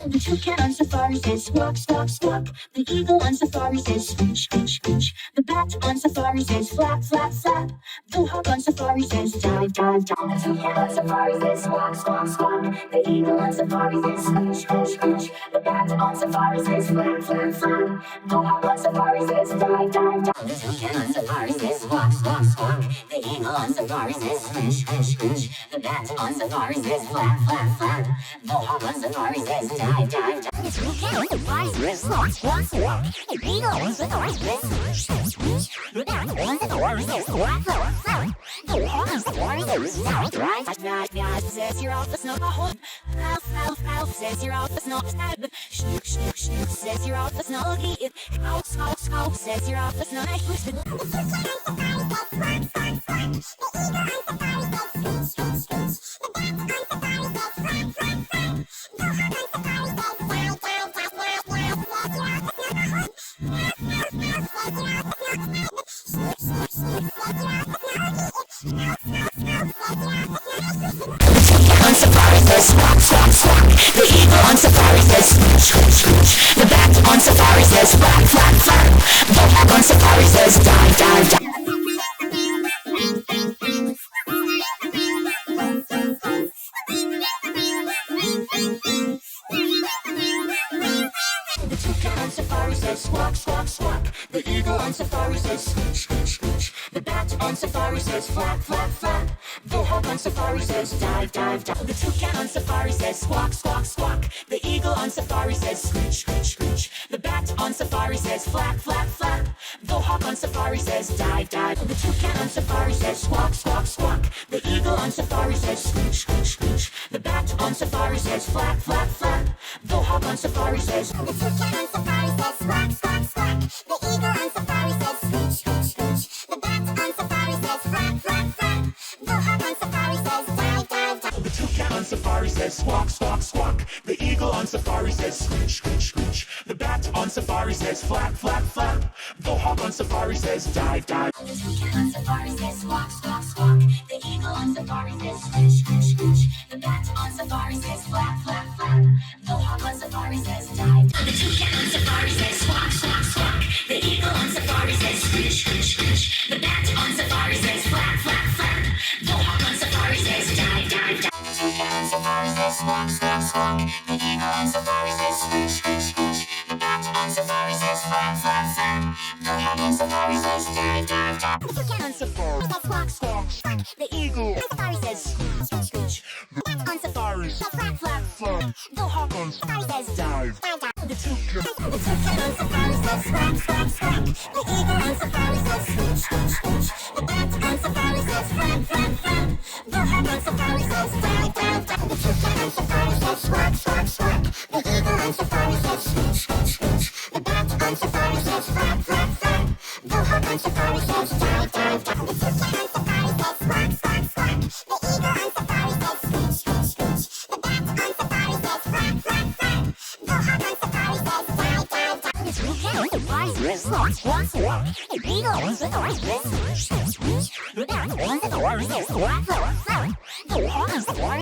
The toucan on safari says squawk, squawk, squawk. The eagle on safari says screech, screech, screech. The bat on safari says flap, flap, flap. The hawk on safari says dive, dive, dive. The toucan on safari says squawk, squawk, squawk. The eagle on safari says screech, screech, screech. The bat on safari says flap, flap, flap. The hawk on safari says dive, dive, dive. The toucan on safari says squawk, squawk, squawk. The eagle on safari says screech, screech, screech. The bat on safari says flap, flap, flap. The hawk on safari says dive, dive, dive. The toucan on safari says squawk, squawk, squawk. The eagle on safari says screech, screech, screech. The bat on safari says flap, flap, flap. The hawk on safari says dive, dive, dive. Says you're off the snow. Alf, alf, alf says you're off the snow. Snoop, snoop, snoop says you're off the snow. Scout, scout, scout says you're off the snow. On safari says squawk, squawk, squawk. The eagle on safari says screech, screech, screech. The bat on safari says flap, flap, flap. The hawk on safari says dive, dive, dive. The toucan on safari says squawk, squawk, squawk. The eagle on safari says screech, screech, screech. The bat on safari says flap, flap, flap. The hawk on safari says dive, dive, dive. The toucan on safari says squawk, squawk, squawk. The eagle on safari says screech, screech, screech. The bat on safari says flap, flap, flap. The hawk on safari says dive, dive. The toucan on safari says squawk, squawk, squawk. The eagle on safari says screech, screech, screech. The bat on safari says flap, flap, flap. The hawk on safari says. The toucan on safari says squawk, squawk, squawk. The eagle on safari says screech, screech, screech. The bat on safari says flap, flap, flap. The hawk on safari says dive, dive, dive. The toucan on safari says squawk, squawk, squawk. The eagle on safari says screech, screech, screech. The bat on safari says flap, flap, flap. The hawk on safari says dive, dive. The toucan on safari says squawk, squawk, squawk. The eagle on safari says screech, screech, screech. The bat on safari says flap, flap, flap. The hawk on safari says dive. The toucan on safari says squawk, squawk, squawk. The eagle on safari says screech, screech, screech. The bat on safari says flap, flap, flap. The hawk on safari says dive, dive, dive. The toucan on safari says squawk, squawk, squawk. The eagle on safari says screech, screech, screech. The bat on safari says flap, flap, flap. The hawk on safari says dive, dive, dive. The toucan on safari says squawk, squawk, squawk. The eagle on safari says screech, screech, screech. The bat on safari says flap, flap, flap. The hawk on safari says dive, dive, dive. The toucan on safari says squawk, squawk, squawk. The eagle on safari says screech, screech, screech. The bat on safari says flap, flap, flap. The hawk on safari says dive, dive, dive. The toucan on safari says squawk, squawk, squawk. The eagle on safari says screech, screech, screech. The bat on safari says flap, flap, flap. The hawk on safari says dive, dive, dive. The toucan on safari says squawk, squawk, squawk. The eagle on safari says screech, screech, screech. The bat on safari says flap, flap, flap. The hawk on safari says dive, dive, dive. The toucan on safari says squawk, squawk, squawk. The eagle on safari says screech, screech, screech. The bat on safari says flap, flap, flap. The hawk on safari